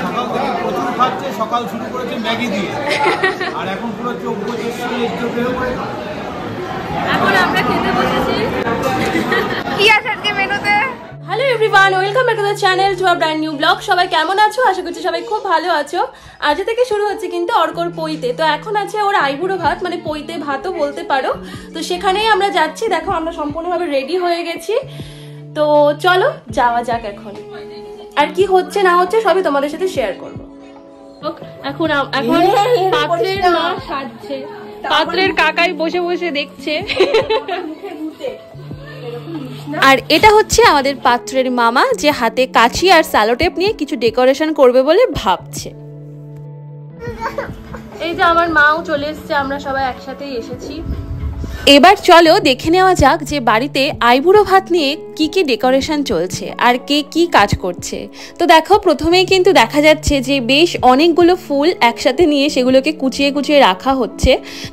সকাল থেকে প্রচুর খাচ্ছে, সকাল শুরু করেছে ম্যাগি দিয়ে, আর এখন পুরো চোখ বসে এখন আমরা খেতে বসেছি। কি আছে আজকে মেনুতে? Hello everyone, welcome back to the channel, to a brand new blog. সবাই কেমন আছো? আশা করছি সবাই খুব ভালো আছো। আজ থেকে শুরু হচ্ছে কিন্তু অর্কর পইতে। তো এখন আছে ওর আইবুড়ো ভাত, মানে পইতে ভাতও বলতে পারো। তো সেখানেই আমরা যাচ্ছি। দেখো আমরা সম্পূর্ণভাবে রেডি হয়ে গেছি। তো চলো যাওয়া যাক এখন। আর কি হচ্ছে না হচ্ছে সবই তোমাদের সাথে শেয়ার করবো। এখন পাত্রের মা সাজছে, পাত্রের কাকাই বসে বসে দেখছে। আর এটা হচ্ছে আমাদের পাত্রের মামা, যে হাতে কাঁচি আর স্যালোটেপ নিয়ে কিছু ডেকোরেশন করবে বলে ভাবছে। এই যে আমার মাও চলে এসছে, আমরা সবাই একসাথেই এসেছি। এবার চলো দেখে নেওয়া যাক যে বাড়িতে আইবুড়ো ভাত নিয়ে কি কি ডেকোরেশন চলছে আর কে কি কাজ করছে। তো দেখো প্রথমেই কিন্তু দেখা যাচ্ছে যে বেশ অনেকগুলো ফুল একসাথে নিয়ে সেগুলোকে কুচিয়ে কুচিয়ে রাখা হচ্ছে।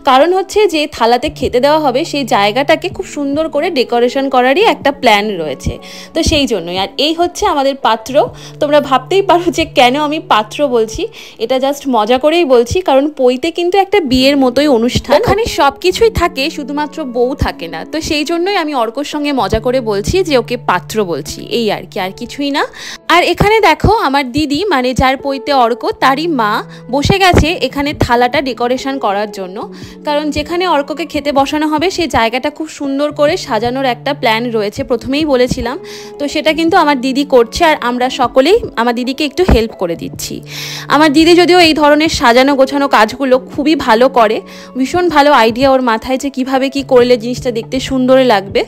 কারণ হচ্ছে যে থালাতে খেতে দেওয়া হবে সেই জায়গাটাকে খুব সুন্দর করে ডেকোরেশন করারই একটা প্ল্যান রয়েছে। তো সেই জন্যই। আর এই হচ্ছে আমাদের পাত্র। তোমরা ভাবতেই পারো যে কেন আমি পাত্র বলছি, এটা জাস্ট মজা করেই বলছি। কারণ পইতে কিন্তু একটা বিয়ের মতোই অনুষ্ঠান, ওখানে সব কিছুই থাকে, শুধুমাত্র বউ থাকে না। তো সেই জন্যই আমি অর্কর সঙ্গে মজা করে বলছি যে ওকে পাত্র বলছি, এই আর কি, আর কিছুই না। আর এখানে দেখো আমার দিদি, মানে যার পইতে অর্ক, তারই মা বসে গেছে এখানে থালাটা ডেকোরেশন করার জন্য। কারণ যেখানে অর্ককে খেতে বসানো হবে সেই জায়গাটা খুব সুন্দর করে সাজানোর একটা প্ল্যান রয়েছে, প্রথমেই বলেছিলাম। তো সেটা কিন্তু আমার দিদি করছে, আর আমরা সকলেই আমার দিদিকে একটু হেল্প করে দিচ্ছি। আমার দিদি যদিও এই ধরনের সাজানো গোছানো কাজগুলো খুবই ভালো করে, ভীষণ ভালো আইডিয়া ওর মাথায় যে কীভাবে কি করলে জিনিসটা দেখতে সুন্দর লাগবে।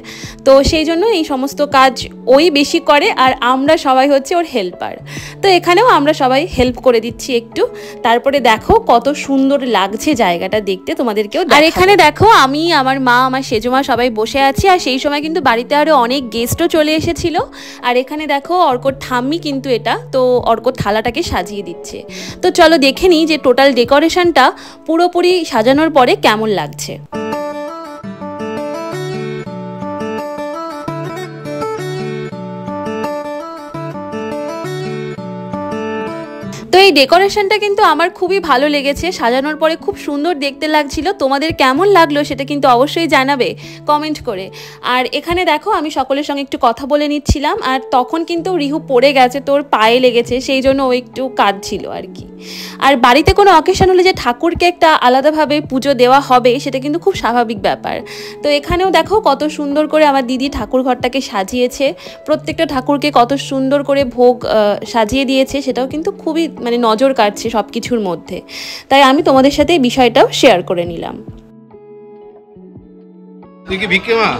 তো সেই জন্য এই সমস্ত কাজ ওই বেশি করে, আর আমরা সবাই হচ্ছে ওর হেল্পার। তো এখানেও আমরা সবাই হেল্প করে দিচ্ছি একটু। তারপরে দেখো কত সুন্দর লাগছে জায়গাটা দেখতে, তোমাদেরকেও। আর এখানে দেখো আমি, আমার মা, আমার সেজমা সবাই বসে আছি। আর সেই সময় কিন্তু বাড়িতে আরও অনেক গেস্টও চলে এসেছিল। আর এখানে দেখো অর্কর ঠাম্মি কিন্তু এটা, তো অর্কর থালাটাকে সাজিয়ে দিচ্ছে। তো চলো দেখে নিই যে টোটাল ডেকোরেশনটা পুরোপুরি সাজানোর পরে কেমন লাগছে। তো এই ডেকোরেশনটা কিন্তু আমার খুবই ভালো লেগেছে, সাজানোর পরে খুব সুন্দর দেখতে লাগছিল। তোমাদের কেমন লাগলো সেটা কিন্তু অবশ্যই জানাবে কমেন্ট করে। আর এখানে দেখো আমি সকলের সঙ্গে একটু কথা বলে নিচ্ছিলাম, আর তখন কিন্তু রিহু পড়ে গেছে, তোর পায়ে লেগেছে, সেই জন্য ও একটু কাঁদছিল আর কি। আর বাড়িতে কোনো অকেশন হলে যে ঠাকুরকে একটা আলাদাভাবে পুজো দেওয়া হবে সেটা কিন্তু খুব স্বাভাবিক ব্যাপার। তো এখানেও দেখো কত সুন্দর করে আমার দিদি ঠাকুর ঘরটাকে সাজিয়েছে, প্রত্যেকটা ঠাকুরকে কত সুন্দর করে ভোগ সাজিয়ে দিয়েছে, সেটাও কিন্তু খুবই মানে নজর কাটছে সব কিছুর মধ্যে। তাই আমি তোমাদের সাথে এই বিষয়টাও শেয়ার করে নিলাম। তুই কি ভিক্ষে মা?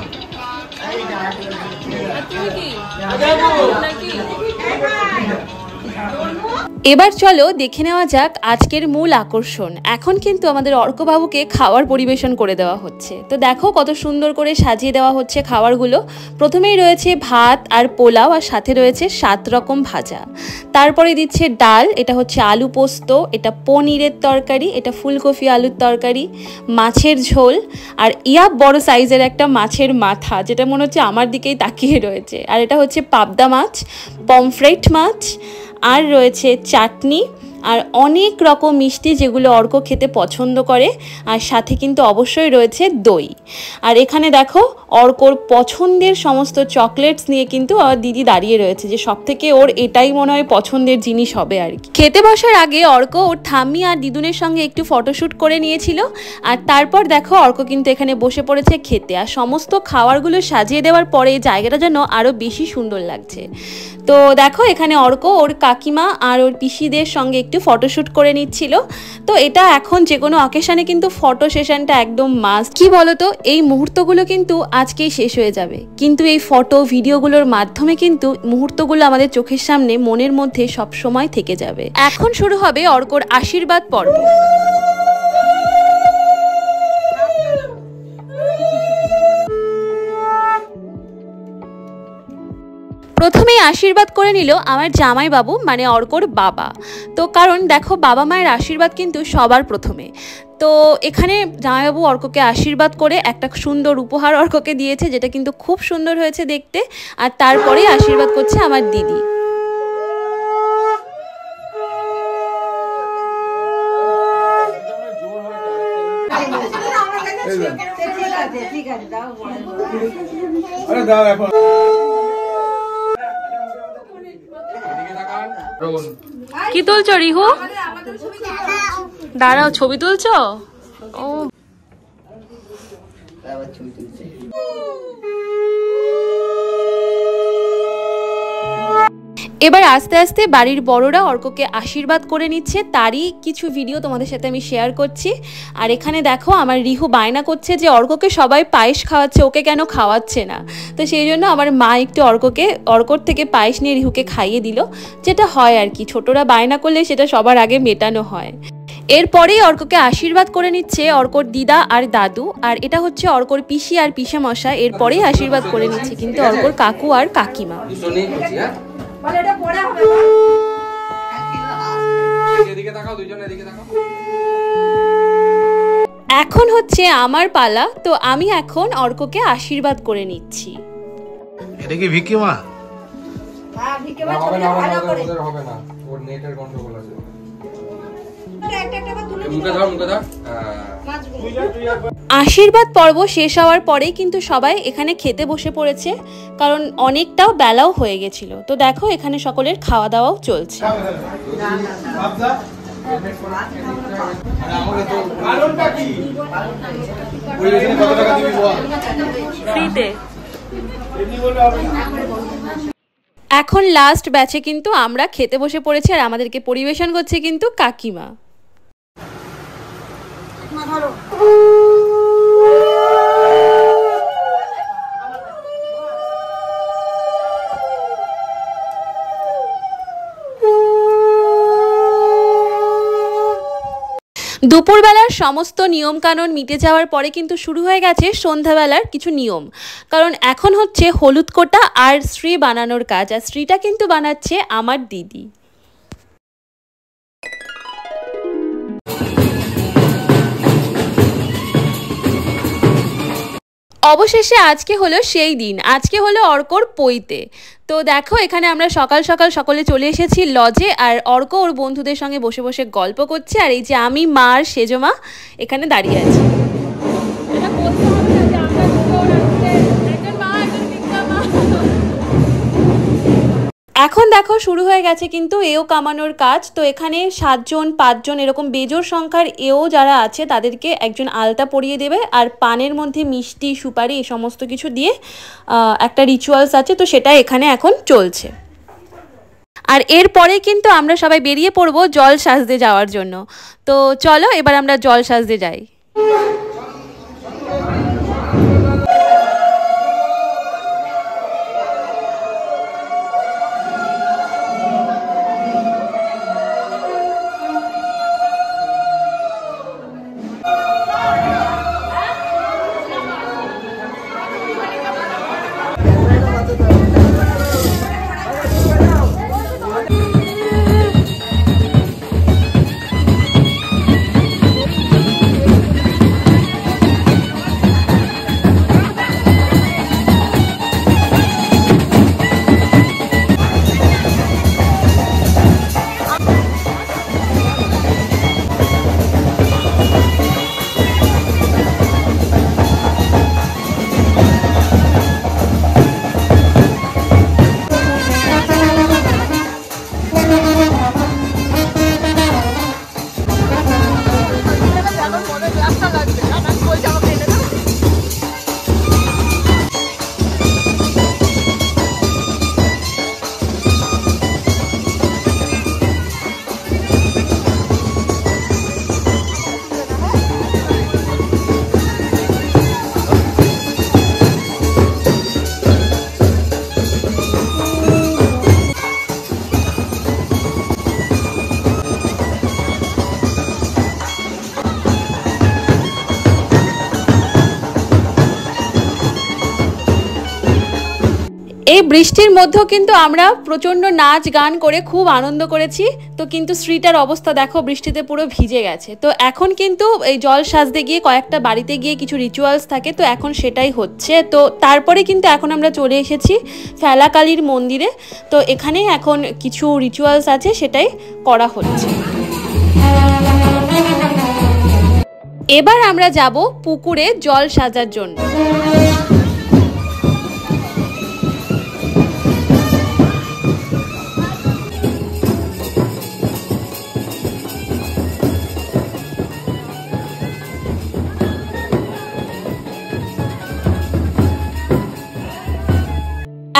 এবার চলো দেখে নেওয়া যাক আজকের মূল আকর্ষণ। এখন কিন্তু আমাদের অর্কবাবুকে খাবার পরিবেশন করে দেওয়া হচ্ছে। তো দেখো কত সুন্দর করে সাজিয়ে দেওয়া হচ্ছে খাবারগুলো। প্রথমেই রয়েছে ভাত আর পোলাও, আর সাথে রয়েছে 7 রকম ভাজা। তারপরে দিচ্ছে ডাল, এটা হচ্ছে আলু পোস্ত, এটা পনিরের তরকারি, এটা ফুলকপি আলুর তরকারি, মাছের ঝোল, আর বড় সাইজের একটা মাছের মাথা, যেটা মনে হচ্ছে আমার দিকেই তাকিয়ে রয়েছে। আর এটা হচ্ছে পাবদা মাছ, পমফ্রেট মাছ, আর রয়েছে চাটনি, আর অনেক রকম মিষ্টি যেগুলো অর্ক খেতে পছন্দ করে। আর সাথে কিন্তু অবশ্যই রয়েছে দই। আর এখানে দেখো অর্কর পছন্দের সমস্ত চকলেটস নিয়ে কিন্তু আমার দিদি দাঁড়িয়ে রয়েছে, যে সব থেকে ওর এটাই মনে হয় পছন্দের জিনিস হবে আর কি। খেতে বসার আগে অর্ক ওর ঠাম্মি আর দিদুনের সঙ্গে একটু ফটোশ্যুট করে নিয়েছিল। আর তারপর দেখো অর্ক কিন্তু এখানে বসে পড়েছে খেতে। আর সমস্ত খাবারগুলো সাজিয়ে দেওয়ার পরে জায়গাটা যেন আরও বেশি সুন্দর লাগছে। তো দেখো এখানে অর্ক ওর কাকিমা আর ওর পিসিদের সঙ্গে একটু ফটোশ্যুট করে নিচ্ছিল। তো এটা এখন যে কোনো অকেশানে কিন্তু ফটো সেশনটা একদম মাস্ট। কি বলতো, এই মুহূর্তগুলো কিন্তু আজকেই শেষ হয়ে যাবে, কিন্তু এই ফটো ভিডিওগুলোর মাধ্যমে কিন্তু মুহূর্তগুলো আমাদের চোখের সামনে মনের মধ্যে সব সময় থেকে যাবে। এখন শুরু হবে অর্কর আশীর্বাদ পর্ব। প্রথমেই আশীর্বাদ করে নিল আমার জামাইবাবু, মানে অর্কর বাবা। তো কারণ দেখো বাবা মায়ের আশীর্বাদ কিন্তু সবার প্রথমে। তো এখানে জামাইবাবু অর্ককে আশীর্বাদ করে একটা সুন্দর উপহার অর্ককে দিয়েছে, যেটা কিন্তু খুব সুন্দর হয়েছে দেখতে। আর তারপরে আশীর্বাদ করছে আমার দিদি। আরে দাও এখন কি তুলছো রিহু? দাঁড়াও, ছবি তুলছো? ও এবার আস্তে আস্তে বাড়ির বড়রা অর্ককে আশীর্বাদ করে নিচ্ছে, তারই কিছু ভিডিও তোমাদের সাথে আমি শেয়ার করছি। আর এখানে দেখো আমার রিহু বায়না করছে যে অর্ককে সবাই পায়েস খাওয়াচ্ছে, ওকে কেন খাওয়াচ্ছে না। তো সেই জন্য আমার মা একটু অর্কর থেকে পায়েস নিয়ে রিহুকে খাইয়ে দিল, যেটা হয় আর কি, ছোটরা বায়না করলে সেটা সবার আগে মেটানো হয়। এরপরেই অর্ককে আশীর্বাদ করে নিচ্ছে অর্কর দিদা আর দাদু, আর এটা হচ্ছে অর্কর পিসি আর পিসেমশাই। এরপরেই আশীর্বাদ করে নিচ্ছে কিন্তু অর্কর কাকু আর কাকিমা। এখন হচ্ছে আমার পালা, তো আমি এখন অর্ককে আশীর্বাদ করে নিচ্ছি। এটা কি ভিকি মা? হ্যাঁ, ভিকি মা হবে না, হবে না, ওর নেটের গন্ডগোল আছে। আশীর্বাদ পর্ব শেষ হওয়ার পরেই কিন্তু সবাই এখানে খেতে বসে পড়েছে, কারণ অনেকটাও বেলাও হয়ে গেছিল। তো দেখো এখানে সকলের খাওয়া দাওয়াও চলছে। এখন লাস্ট ব্যাচে কিন্তু আমরা খেতে বসে পড়েছি, আর আমাদেরকে পরিবেশন করছে কিন্তু কাকিমা। দুপুরবেলার সমস্ত নিয়মকানুন মিটে যাওয়ার পরে কিন্তু শুরু হয়ে গেছে সন্ধ্যাবেলার কিছু নিয়ম, কারণ এখন হচ্ছে হলুদ কোটা আর শ্রী বানানোর কাজ, আর শ্রীটা কিন্তু বানাচ্ছে আমার দিদি। অবশেষে আজকে হলো সেই দিন, আজকে হলো অর্কর পৈতে। তো দেখো এখানে আমরা সকাল সকাল সকলে চলে এসেছি লজে, আর অর্ক ওর বন্ধুদের সঙ্গে বসে বসে গল্প করছে, আর এই যে আমি মা আর সেজো মা এখানে দাঁড়িয়ে আছি। এখন দেখো শুরু হয়ে গেছে কিন্তু এও কামানোর কাজ। তো এখানে 7 জন 5 জন এরকম বেজোর সংখ্যার এও যারা আছে তাদেরকে একজন আলতা পরিয়ে দেবে, আর পানের মধ্যে মিষ্টি সুপারি এই সমস্ত কিছু দিয়ে একটা রিচুয়ালস আছে, তো সেটা এখানে এখন চলছে। আর এরপরে কিন্তু আমরা সবাই বেরিয়ে পড়বো জল সাজতে যাওয়ার জন্য। তো চলো এবার আমরা জল সাজতে যাই। এই বৃষ্টির মধ্যেও কিন্তু আমরা প্রচণ্ড নাচ গান করে খুব আনন্দ করেছি। তো কিন্তু শ্রীটার অবস্থা দেখো, বৃষ্টিতে পুরো ভিজে গেছে। তো এখন কিন্তু এই জল সাজতে গিয়ে কয়েকটা বাড়িতে গিয়ে কিছু রিচুয়ালস থাকে, তো এখন সেটাই হচ্ছে। তো তারপরে কিন্তু এখন আমরা চলে এসেছি ফেলাকালীর মন্দিরে। তো এখানে এখন কিছু রিচুয়ালস আছে, সেটাই করা হচ্ছে। এবার আমরা যাব পুকুরে জল সাজার জন্য।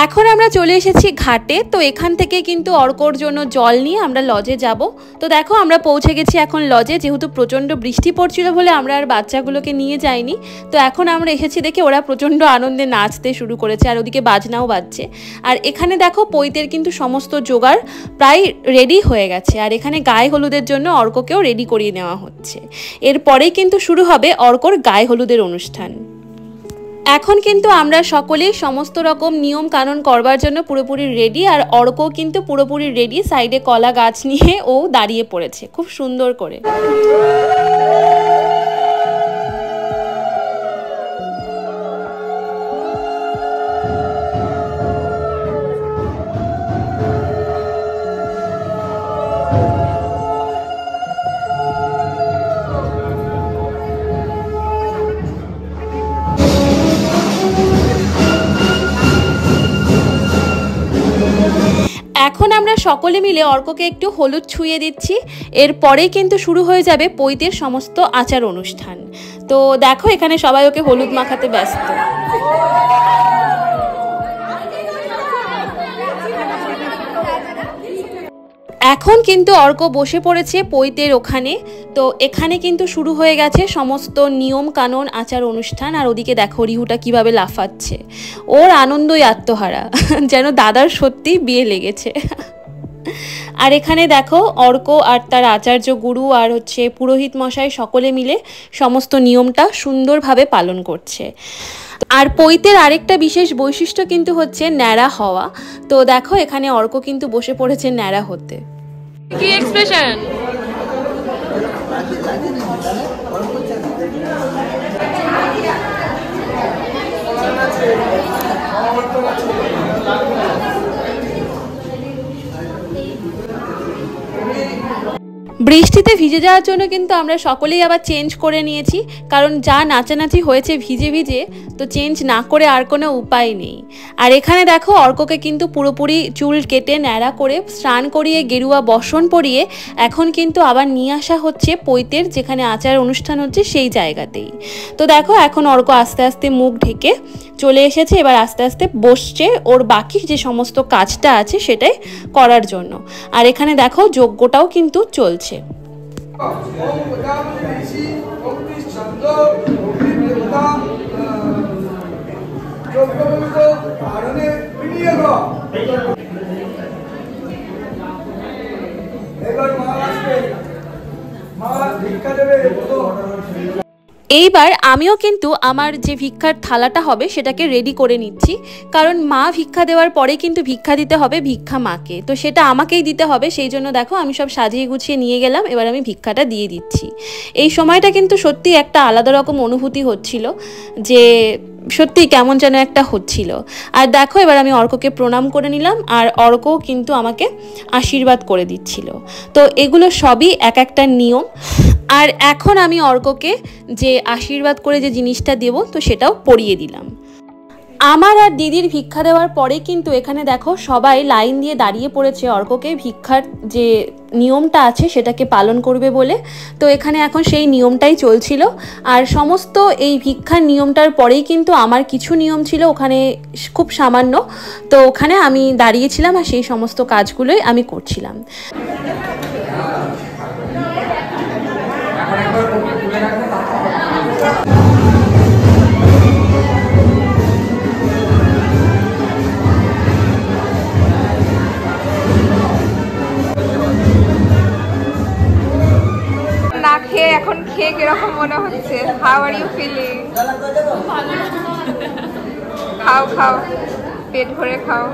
এখন আমরা চলে এসেছি ঘাটে। তো এখান থেকে কিন্তু অর্কর জন্য জল নিয়ে আমরা লজে যাব। তো দেখো আমরা পৌঁছে গেছি এখন লজে। যেহেতু প্রচণ্ড বৃষ্টি পড়ছিল বলে আমরা আর বাচ্চাগুলোকে নিয়ে যাইনি। তো এখন আমরা এসেছি দেখে ওরা প্রচণ্ড আনন্দে নাচতে শুরু করেছে, আর ওদিকে বাজনাও বাজছে। আর এখানে দেখো পৈতের কিন্তু সমস্ত জোগাড় প্রায় রেডি হয়ে গেছে। আর এখানে গায়ে হলুদের জন্য অর্ককেও রেডি করিয়ে নেওয়া হচ্ছে। এরপরেই কিন্তু শুরু হবে অর্কর গায়ে হলুদের অনুষ্ঠান। এখন কিন্তু আমরা সকলেই সমস্ত রকম নিয়ম কানুন করবার জন্য পুরোপুরি রেডি। আর অর্ক কিন্তু পুরোপুরি রেডি, সাইডে কলা গাছ নিয়ে ও দাঁড়িয়ে পড়েছে খুব সুন্দর করে। এখন আমরা সকলে মিলে অর্ককে একটু হলুদ ছুঁয়ে দিচ্ছি। এরপরেই কিন্তু শুরু হয়ে যাবে পৈতের সমস্ত আচার অনুষ্ঠান। তো দেখো এখানে সবাই ওকে হলুদ মাখাতে ব্যস্ত। এখন কিন্তু অর্ক বসে পড়েছে পৈতের ওখানে। তো এখানে কিন্তু শুরু হয়ে গেছে সমস্ত নিয়ম কানুন আচার অনুষ্ঠান। আর ওদিকে দেখো রিহুটা কিভাবে লাফাচ্ছে, ওর আনন্দই আত্মহারা, যেন দাদার সত্যি বিয়ে লেগেছে। আর এখানে দেখো অর্ক আর তার আচার্য গুরু আর হচ্ছে পুরোহিত মশাই সকলে মিলে সমস্ত নিয়মটা সুন্দরভাবে পালন করছে। আর পৈতের আরেকটা বিশেষ বৈশিষ্ট্য কিন্তু হচ্ছে ন্যাড়া হওয়া। তো দেখো এখানে অর্ক কিন্তু বসে পড়েছে ন্যাড়া হতে। কি এক্সপ্রেশন! বৃষ্টিতে ভিজে যাওয়ার জন্য কিন্তু আমরা সকলেই আবার চেঞ্জ করে নিয়েছি, কারণ যা নাচানাচি হয়েছে ভিজে ভিজে, তো চেঞ্জ না করে আর কোনো উপায় নেই। আর এখানে দেখো অর্ককে কিন্তু পুরোপুরি চুল কেটে ন্যাড়া করে স্নান করিয়ে গেরুয়া বসন পরিয়ে এখন কিন্তু আবার নিয়ে আসা হচ্ছে পৈতের যেখানে আচার অনুষ্ঠান হচ্ছে সেই জায়গাতেই। তো দেখো এখন অর্ক আস্তে আস্তে মুখ ঢেকে চলে এসেছে, এবার আস্তে আস্তে বসছে ওর বাকি যে সমস্ত কাজটা আছে সেটাই করার জন্য। আর এখানে দেখো যজ্ঞটাও কিন্তু চলছে। এইবার আমিও কিন্তু আমার যে ভিক্ষার থালাটা হবে সেটাকে রেডি করে নিচ্ছি, কারণ মা ভিক্ষা দেওয়ার পরে কিন্তু ভিক্ষা দিতে হবে ভিক্ষা মাকে, তো সেটা আমাকেই দিতে হবে। সেই জন্য দেখো আমি সব সাজিয়ে গুছিয়ে নিয়ে গেলাম, এবার আমি ভিক্ষাটা দিয়ে দিচ্ছি। এই সময়টা কিন্তু সত্যি একটা আলাদা রকম অনুভূতি হচ্ছিল, যে সত্যি কেমন যেন একটা হচ্ছিল। আর দেখো এবার আমি অর্ককে প্রণাম করে নিলাম, আর অর্কও কিন্তু আমাকে আশীর্বাদ করে দিচ্ছিল। তো এগুলো সবই এক একটা নিয়ম। আর এখন আমি অর্ককে যে আশীর্বাদ করে যে জিনিসটা দেব তো সেটাও পরিয়ে দিলাম। আমার আর দিদির ভিক্ষা দেওয়ার পরে কিন্তু এখানে দেখো সবাই লাইন দিয়ে দাঁড়িয়ে পড়েছে অর্ককে ভিক্ষার যে নিয়মটা আছে সেটাকে পালন করবে বলে। তো এখানে এখন সেই নিয়মটাই চলছিল। আর সমস্ত এই ভিক্ষার নিয়মটার পরেই কিন্তু আমার কিছু নিয়ম ছিল ওখানে খুব সামান্য, তো ওখানে আমি দাঁড়িয়েছিলাম আর সেই সমস্ত কাজগুলোই আমি করছিলাম। না খেয়ে এখন খেয়ে কিরকম মনে হচ্ছে? How are you feeling? খাও খাও, পেট ভরে খাও।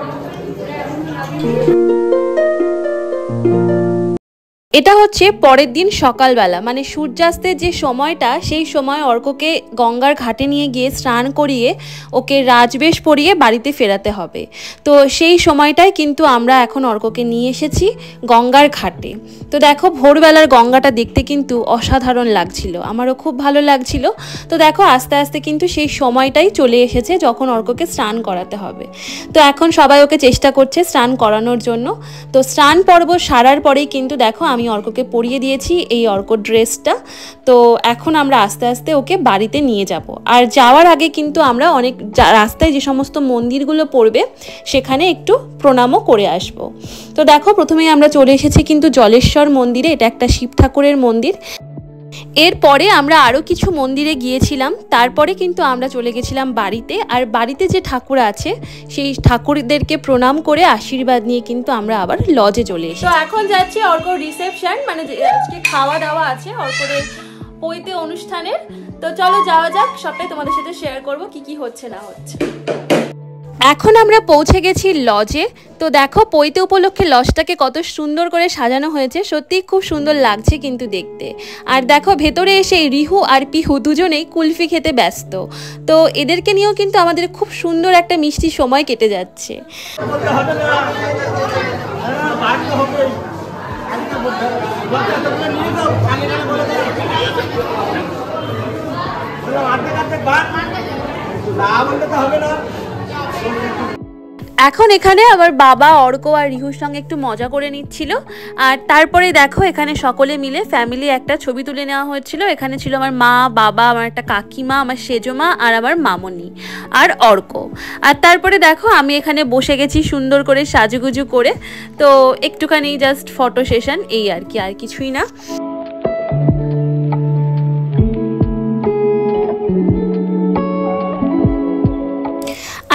এটা হচ্ছে পরের দিন সকালবেলা, মানে সূর্যাস্তের যে সময়টা, সেই সময় অর্ককে গঙ্গার ঘাটে নিয়ে গিয়ে স্নান করিয়ে ওকে রাজবেশ পরিয়ে বাড়িতে ফেরাতে হবে। তো সেই সময়টাই কিন্তু আমরা এখন অর্ককে নিয়ে এসেছি গঙ্গার ঘাটে। তো দেখো ভোরবেলার গঙ্গাটা দেখতে কিন্তু অসাধারণ লাগছিল, আমারও খুব ভালো লাগছিল। তো দেখো আস্তে আস্তে কিন্তু সেই সময়টাই চলে এসেছে যখন অর্ককে স্নান করাতে হবে। তো এখন সবাই ওকে চেষ্টা করছে স্নান করানোর জন্য। তো স্নান পর্ব সারার পরেই কিন্তু দেখো আমি অর্ককে পরিয়ে দিয়েছি এই অর্ক ড্রেসটা। তো এখন আমরা আস্তে আস্তে ওকে বাড়িতে নিয়ে যাব। আর যাওয়ার আগে কিন্তু আমরা অনেক রাস্তায় যে সমস্ত মন্দিরগুলো পড়বে সেখানে একটু প্রণামও করে আসব। তো দেখো প্রথমেই আমরা চলে এসেছি কিন্তু জলেশ্বর মন্দিরে, এটা একটা শিব ঠাকুরের মন্দির। এরপরে আমরা আরও কিছু মন্দিরে গিয়েছিলাম, তারপরে কিন্তু আমরা চলে গেছিলাম বাড়িতে। আর বাড়িতে যে ঠাকুর আছে সেই ঠাকুরদেরকে প্রণাম করে আশীর্বাদ নিয়ে কিন্তু আমরা আবার লজে চলে এসেছি। তো এখন যাচ্ছি অর্কর রিসেপশন, মানে আজকে খাওয়া দাওয়া আছে অর্করের পৈতে অনুষ্ঠানের। তো চলো যাওয়া যাক, সবটাই তোমাদের সাথে শেয়ার করব কি কি হচ্ছে না হচ্ছে। এখন আমরা পৌঁছে গেছি লজে। তো দেখো পৈতে উপলক্ষে লজটাকে কত সুন্দর করে সাজানো হয়েছে, সত্যিই খুব সুন্দর লাগছে কিন্তু দেখতে। আর দেখো ভেতরে এসে রিহু আর পিহু দুজনেই কুলফি খেতে ব্যস্ত। তো এদেরকে নিয়েও কিন্তু আমাদের খুব সুন্দর একটা মিষ্টি সময় কেটে যাচ্ছে। এখন এখানে আবার বাবা অর্ক আর রিহুর সঙ্গে একটু মজা করে নিচ্ছিল। আর তারপরে দেখো এখানে সকলে মিলে ফ্যামিলি একটা ছবি তুলে নেওয়া হয়েছিল। এখানে ছিল আমার মা, বাবা, আমার একটা কাকিমা, আমার সেজো মা আর আমার মামনি আর অর্ক। আর তারপরে দেখো আমি এখানে বসে গেছি সুন্দর করে সাজুগুজু করে। তো একটুখানি জাস্ট ফটো সেশন, এই আর কি, আর কিছুই না।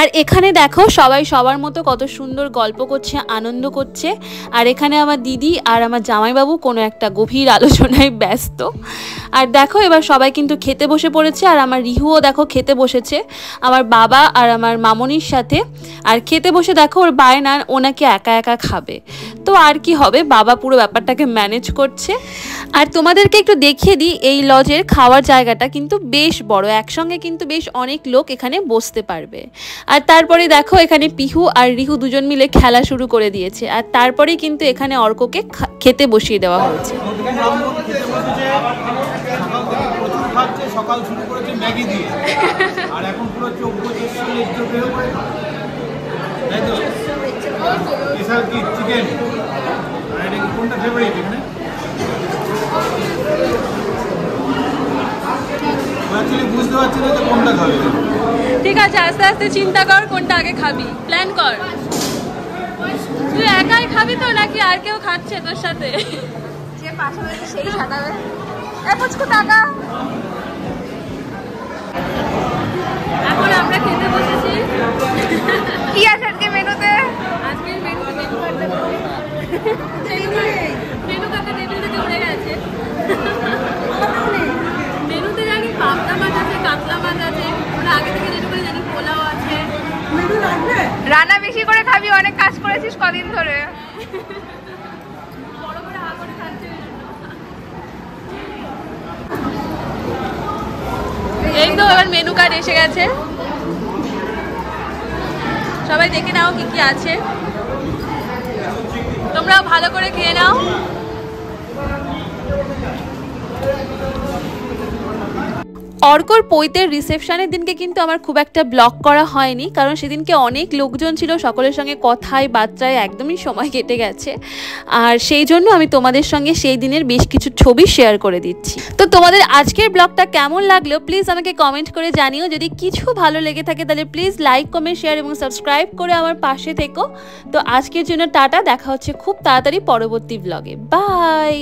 আর এখানে দেখো সবাই সবার মতো কত সুন্দর গল্প করছে, আনন্দ করছে। আর এখানে আমার দিদি আর আমার জামাইবাবু কোনো একটা গভীর আলোচনায় ব্যস্ত। আর দেখো এবার সবাই কিন্তু খেতে বসে পড়েছে। আর আমার রিহুও দেখো খেতে বসেছে আমার বাবা আর আমার মামনির সাথে। আর খেতে বসে দেখো ওর বায়না ও নাকি একা একা খাবে। তো আর কি হবে, বাবা পুরো ব্যাপারটাকে ম্যানেজ করছে। আর তোমাদেরকে একটু দেখিয়ে দিই, এই লজের খাওয়ার জায়গাটা কিন্তু বেশ বড়, একসঙ্গে কিন্তু বেশ অনেক লোক এখানে বসতে পারবে। আর তারপরে দেখো এখানে পিহু আর রিহু দুজন মিলে খেলা শুরু করে দিয়েছে। আর তারপরেই কিন্তু এখানে অর্ককে খেতে বসিয়ে দেওয়া হয়েছে। সকাল শুরু করেছে ম্যাগি দিয়ে, আর এখন পুরো চোখ চিকেন। কোনটা ফেভারিট এখানে? বুঝতে পারছি না যে কোনটা খাবে। ঠিক আছে আস্তে আস্তে চিন্তা কর কোনটা আগে খাবি, প্ল্যান কর। তুই একাই খাবি তো নাকি আর কেউ খাচ্ছে তোর সাথে? যে পাশাপাশি সেই সাদাবে পুচকু টাকা। এখন আমরা খেতে বসেছি। কি আছে আজকে মেনুতে? আজকের মেনুতে মেনু কার্ডটা টেবিল থেকে উড়ে গেছে। মেনুতে জানি পাবদা মাছ আছে, কাতলা মাছ আছে, ওরা আগে থেকে যেটুকু জানি পোলাও আছে। রান্না বেশি করে খাবি, অনেক কাজ করেছিস কদিন ধরে। বড় করে হা করে খাচ্ছে। এই তো এবার মেনু কার্ড এসে গেছে, সবাই দেখে নাও কি কি আছে। তোমরা ভালো করে খেয়ে নাও। অর্কর পৈতের রিসেপশনের দিনকে কিন্তু আমার খুব একটা ব্লগ করা হয়নি, কারণ সেদিনকে অনেক লোকজন ছিল, সকলের সঙ্গে কথায় বার্তায় একদমই সময় কেটে গেছে। আর সেই জন্য আমি তোমাদের সঙ্গে সেই দিনের বেশ কিছু ছবি শেয়ার করে দিচ্ছি। তো তোমাদের আজকের ব্লগটা কেমন লাগলো প্লিজ আমাকে কমেন্ট করে জানিও। যদি কিছু ভালো লেগে থাকে তাহলে প্লিজ লাইক, কমেন্ট, শেয়ার এবং সাবস্ক্রাইব করে আমার পাশে থেকো। তো আজকের জন্য টাটা, দেখা হচ্ছে খুব তাড়াতাড়ি পরবর্তী ব্লগে। বাই।